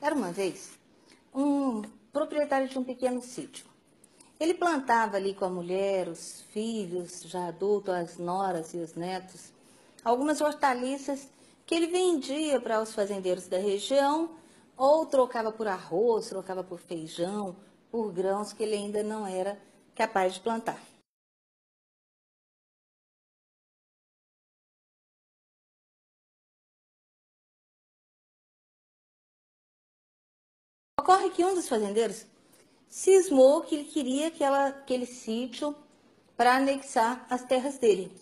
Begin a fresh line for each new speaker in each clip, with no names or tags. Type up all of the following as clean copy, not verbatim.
Era uma vez um proprietário de um pequeno sítio. Ele plantava ali com a mulher, os filhos já adultos, as noras e os netos, algumas hortaliças que ele vendia para os fazendeiros da região ou trocava por arroz, trocava por feijão, por grãos que ele ainda não era capaz de plantar. Ocorre que um dos fazendeiros cismou que ele queria aquele sítio para anexar as terras dele.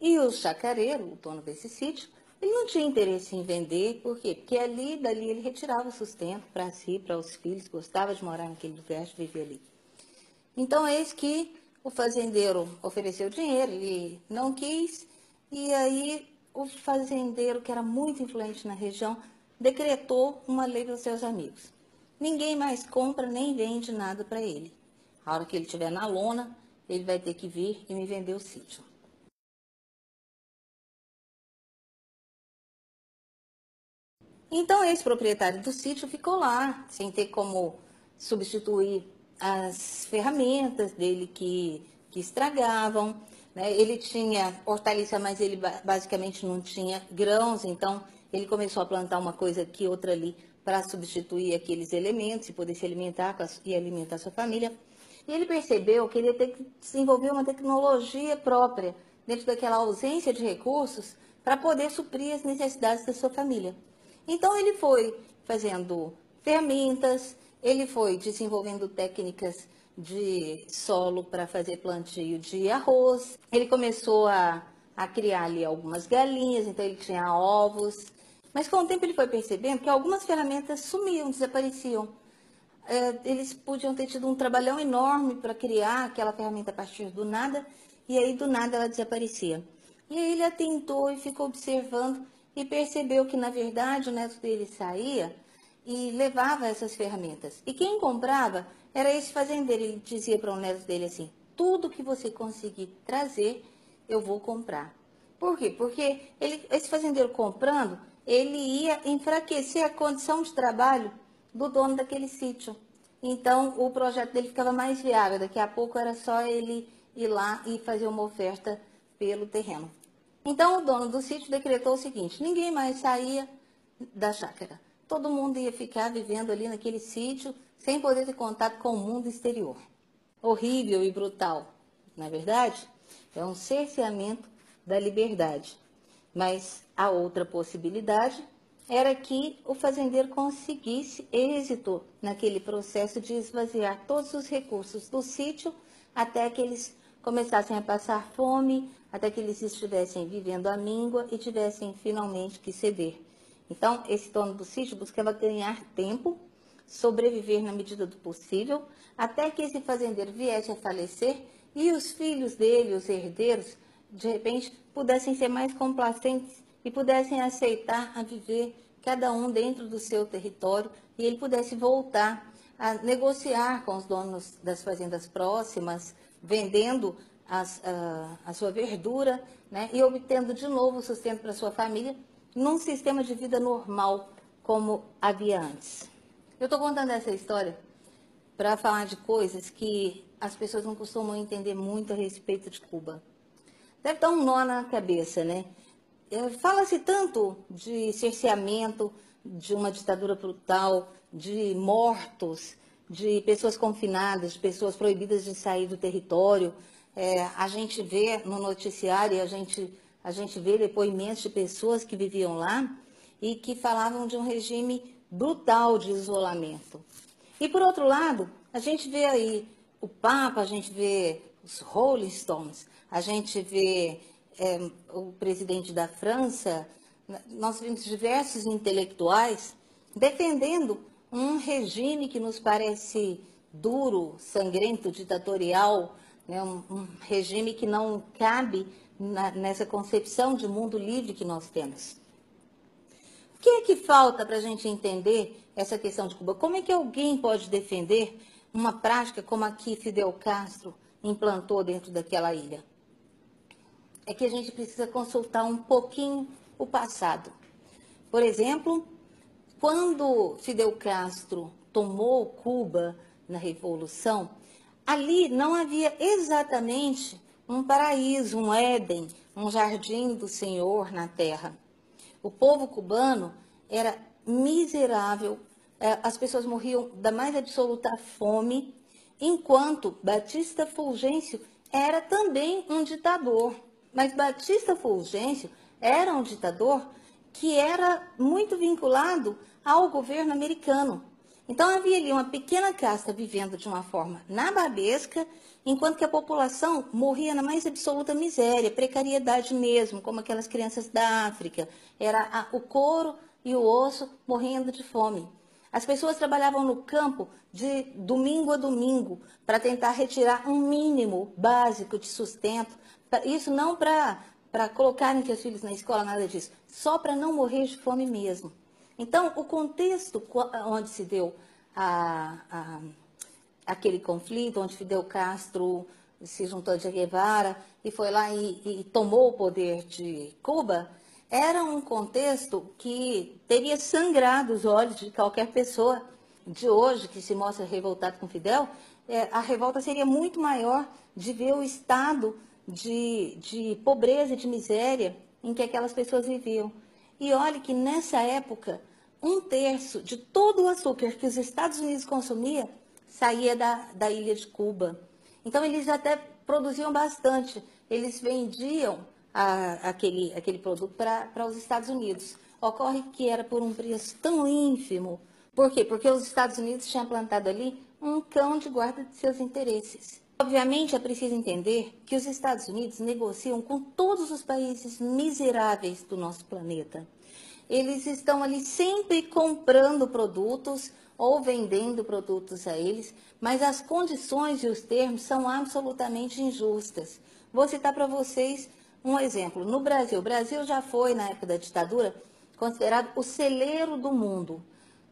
E o chacareiro, o dono desse sítio, ele não tinha interesse em vender, por quê? Porque dali ele retirava o sustento para si, para os filhos, gostava de morar naquele lugar, de viver ali. Então, eis que o fazendeiro ofereceu dinheiro, ele não quis, e aí o fazendeiro, que era muito influente na região, decretou uma lei para os seus amigos. Ninguém mais compra nem vende nada para ele. A hora que ele estiver na lona, ele vai ter que vir e me vender o sítio. Então, esse proprietário do sítio ficou lá, sem ter como substituir as ferramentas dele que estragavam, né? Ele tinha hortaliça, mas ele basicamente não tinha grãos, então ele começou a plantar uma coisa aqui, outra ali, para substituir aqueles elementos e poder se alimentar e alimentar sua família. E ele percebeu que ele ia ter que desenvolver uma tecnologia própria, dentro daquela ausência de recursos, para poder suprir as necessidades da sua família. Então, ele foi fazendo ferramentas, ele foi desenvolvendo técnicas de solo para fazer plantio de arroz, ele começou a criar ali algumas galinhas, então ele tinha ovos, mas com o tempo ele foi percebendo que algumas ferramentas sumiam, desapareciam. Eles podiam ter tido um trabalhão enorme para criar aquela ferramenta a partir do nada, e aí do nada ela desaparecia. E aí ele atentou e ficou observando e percebeu que, na verdade, o neto dele saía e levava essas ferramentas. E quem comprava era esse fazendeiro. Ele dizia para o neto dele assim: tudo que você conseguir trazer, eu vou comprar. Por quê? Porque esse fazendeiro comprando, ele ia enfraquecer a condição de trabalho do dono daquele sítio. Então, o projeto dele ficava mais viável. Daqui a pouco era só ele ir lá e fazer uma oferta pelo terreno. Então, o dono do sítio decretou o seguinte: ninguém mais saía da chácara. Todo mundo ia ficar vivendo ali naquele sítio, sem poder ter contato com o mundo exterior. Horrível e brutal, na verdade, é um cerceamento da liberdade. Mas a outra possibilidade era que o fazendeiro conseguisse êxito naquele processo de esvaziar todos os recursos do sítio até que eles começassem a passar fome, até que eles estivessem vivendo à míngua e tivessem finalmente que ceder. Então, esse dono do sítio buscava ganhar tempo, sobreviver na medida do possível, até que esse fazendeiro viesse a falecer e os filhos dele, os herdeiros, de repente pudessem ser mais complacentes e pudessem aceitar a viver cada um dentro do seu território e ele pudesse voltar a negociar com os donos das fazendas próximas, vendendo a sua verdura, né, e obtendo de novo o sustento para sua família num sistema de vida normal como havia antes. Eu estou contando essa história para falar de coisas que as pessoas não costumam entender muito a respeito de Cuba. Deve dar um nó na cabeça, né? Fala-se tanto de cerceamento, de uma ditadura brutal, de mortos, de pessoas confinadas, de pessoas proibidas de sair do território. A gente vê no noticiário, a gente vê depoimentos de pessoas que viviam lá e que falavam de um regime brutal de isolamento. E, por outro lado, a gente vê aí o Papa, a gente vê os Rolling Stones, a gente vê o presidente da França, nós vimos diversos intelectuais defendendo um regime que nos parece duro, sangrento, ditatorial, né? Um regime que não cabe nessa concepção de mundo livre que nós temos. O que é que falta para a gente entender essa questão de Cuba? Como é que alguém pode defender uma prática como a que Fidel Castro implantou dentro daquela ilha? É que a gente precisa consultar um pouquinho o passado. Por exemplo, Quando Fidel Castro tomou Cuba na Revolução, ali não havia exatamente um paraíso, um Éden, um jardim do Senhor na terra. O povo cubano era miserável, as pessoas morriam da mais absoluta fome, enquanto Batista Fulgêncio era também um ditador. Mas Batista Fulgêncio era um ditador que era muito vinculado ao governo americano. Então havia ali uma pequena casta vivendo de uma forma nababesca, enquanto que a população morria na mais absoluta miséria, precariedade mesmo, como aquelas crianças da África. Era o couro e o osso morrendo de fome. As pessoas trabalhavam no campo de domingo a domingo para tentar retirar um mínimo básico de sustento. Isso não para colocarem seus filhos na escola, nada disso. Só para não morrer de fome mesmo. Então, o contexto onde se deu aquele conflito, onde Fidel Castro se juntou a Che Guevara e foi lá e tomou o poder de Cuba, era um contexto que teria sangrado os olhos de qualquer pessoa de hoje que se mostra revoltado com Fidel. A revolta seria muito maior de ver o estado de pobreza e de miséria em que aquelas pessoas viviam. E olhe que nessa época, 1/3 de todo o açúcar que os Estados Unidos consumiam saía da ilha de Cuba. Então, eles até produziam bastante. Eles vendiam aquele produto para os Estados Unidos. Ocorre que era por um preço tão ínfimo. Por quê? Porque os Estados Unidos tinham plantado ali um cão de guarda de seus interesses. Obviamente, é preciso entender que os Estados Unidos negociam com todos os países miseráveis do nosso planeta. Eles estão ali sempre comprando produtos ou vendendo produtos a eles, mas as condições e os termos são absolutamente injustas. Vou citar para vocês um exemplo. No Brasil, o Brasil já foi, na época da ditadura, considerado o celeiro do mundo.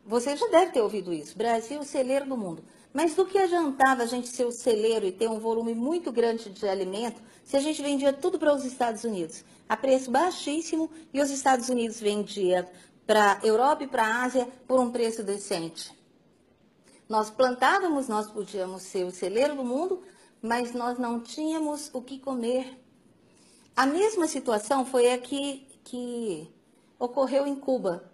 Você já deve ter ouvido isso. Brasil, o celeiro do mundo. Mas do que adiantava a gente ser o celeiro e ter um volume muito grande de alimento se a gente vendia tudo para os Estados Unidos a preço baixíssimo e os Estados Unidos vendia para a Europa e para a Ásia por um preço decente? Nós plantávamos, nós podíamos ser o celeiro do mundo, mas nós não tínhamos o que comer. A mesma situação foi a que ocorreu em Cuba.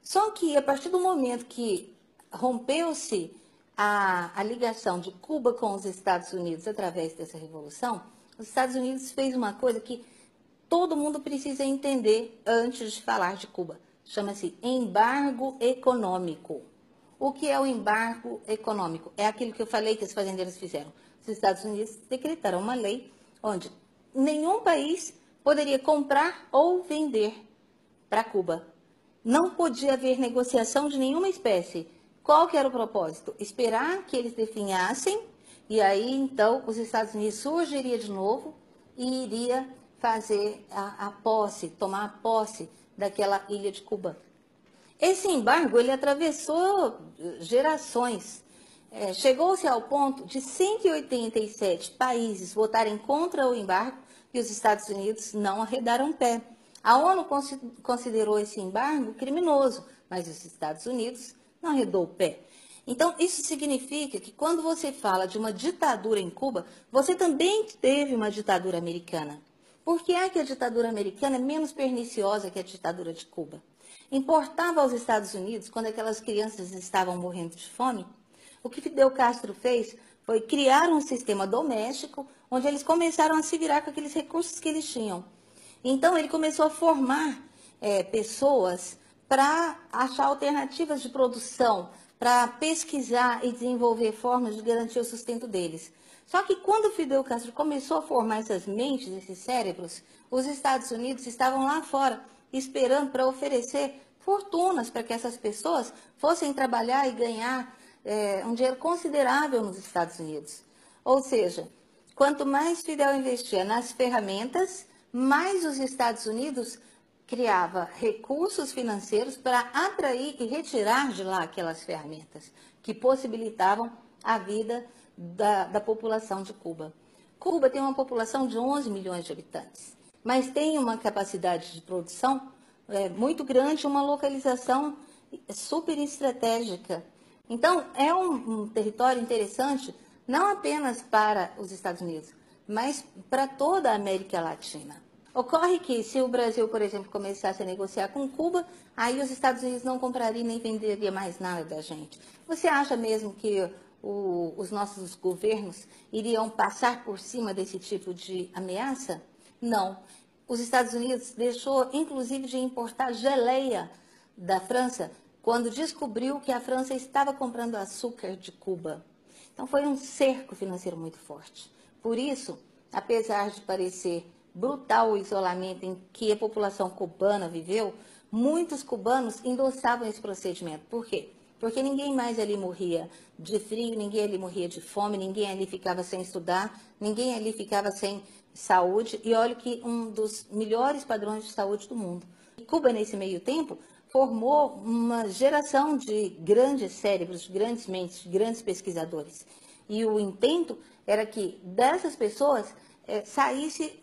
Só que a partir do momento que rompeu-se a ligação de Cuba com os Estados Unidos através dessa revolução, os Estados Unidos fez uma coisa que todo mundo precisa entender antes de falar de Cuba. Chama-se embargo econômico. O que é o embargo econômico? É aquilo que eu falei que os fazendeiros fizeram. Os Estados Unidos decretaram uma lei onde nenhum país poderia comprar ou vender para Cuba. Não podia haver negociação de nenhuma espécie. Qual que era o propósito? Esperar que eles definhassem e aí, então, os Estados Unidos surgiria de novo e iria fazer a posse, tomar a posse daquela ilha de Cuba. Esse embargo, ele atravessou gerações. Chegou-se ao ponto de 187 países votarem contra o embargo e os Estados Unidos não arredaram pé. A ONU considerou esse embargo criminoso, mas os Estados Unidos não arredou o pé. Então, isso significa que quando você fala de uma ditadura em Cuba, você também teve uma ditadura americana. Por que é que a ditadura americana é menos perniciosa que a ditadura de Cuba? Importava aos Estados Unidos, quando aquelas crianças estavam morrendo de fome, o que Fidel Castro fez foi criar um sistema doméstico, onde eles começaram a se virar com aqueles recursos que eles tinham. Então, ele começou a formar pessoas para achar alternativas de produção, para pesquisar e desenvolver formas de garantir o sustento deles. Só que quando Fidel Castro começou a formar essas mentes, esses cérebros, os Estados Unidos estavam lá fora, esperando para oferecer fortunas para que essas pessoas fossem trabalhar e ganhar um dinheiro considerável nos Estados Unidos. Ou seja, quanto mais Fidel investia nas ferramentas, mais os Estados Unidos criava recursos financeiros para atrair e retirar de lá aquelas ferramentas que possibilitavam a vida da população de Cuba. Cuba tem uma população de 11 milhões de habitantes, mas tem uma capacidade de produção muito grande, uma localização super estratégica. Então, é um território interessante, não apenas para os Estados Unidos, mas para toda a América Latina. Ocorre que se o Brasil, por exemplo, começasse a negociar com Cuba, aí os Estados Unidos não comprariam nem venderia mais nada da gente. Você acha mesmo que os nossos governos iriam passar por cima desse tipo de ameaça? Não. Os Estados Unidos deixou, inclusive, de importar geleia da França quando descobriu que a França estava comprando açúcar de Cuba. Então foi um cerco financeiro muito forte. Por isso, apesar de parecer brutal o isolamento em que a população cubana viveu, muitos cubanos endossavam esse procedimento. Por quê? Porque ninguém mais ali morria de frio, ninguém ali morria de fome, ninguém ali ficava sem estudar, ninguém ali ficava sem saúde. E olha que um dos melhores padrões de saúde do mundo. E Cuba, nesse meio tempo, formou uma geração de grandes cérebros, de grandes mentes, de grandes pesquisadores. E o intento era que dessas pessoas saísse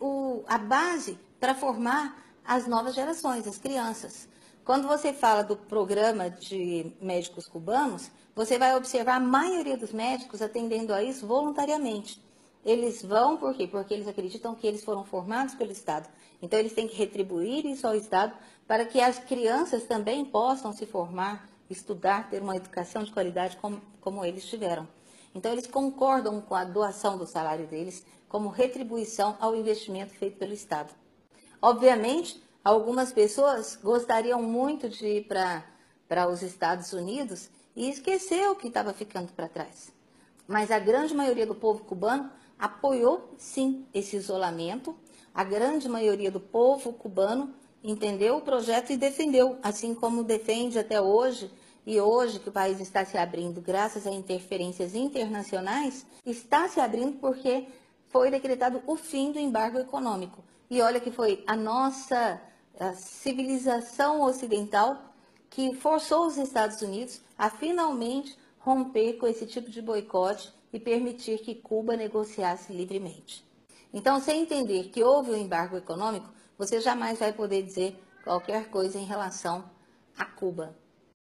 a base para formar as novas gerações, as crianças. Quando você fala do programa de médicos cubanos, você vai observar a maioria dos médicos atendendo a isso voluntariamente. Eles vão por quê? Porque eles acreditam que eles foram formados pelo Estado. Então, eles têm que retribuir isso ao Estado para que as crianças também possam se formar, estudar, ter uma educação de qualidade como eles tiveram. Então, eles concordam com a doação do salário deles como retribuição ao investimento feito pelo Estado. Obviamente, algumas pessoas gostariam muito de ir para os Estados Unidos e esquecer o que estava ficando para trás. Mas a grande maioria do povo cubano apoiou, sim, esse isolamento. A grande maioria do povo cubano entendeu o projeto e defendeu, assim como defende até hoje. E hoje que o país está se abrindo, graças a interferências internacionais, está se abrindo porque foi decretado o fim do embargo econômico. E olha que foi a civilização ocidental que forçou os Estados Unidos a finalmente romper com esse tipo de boicote e permitir que Cuba negociasse livremente. Então, sem entender que houve um embargo econômico, você jamais vai poder dizer qualquer coisa em relação a Cuba.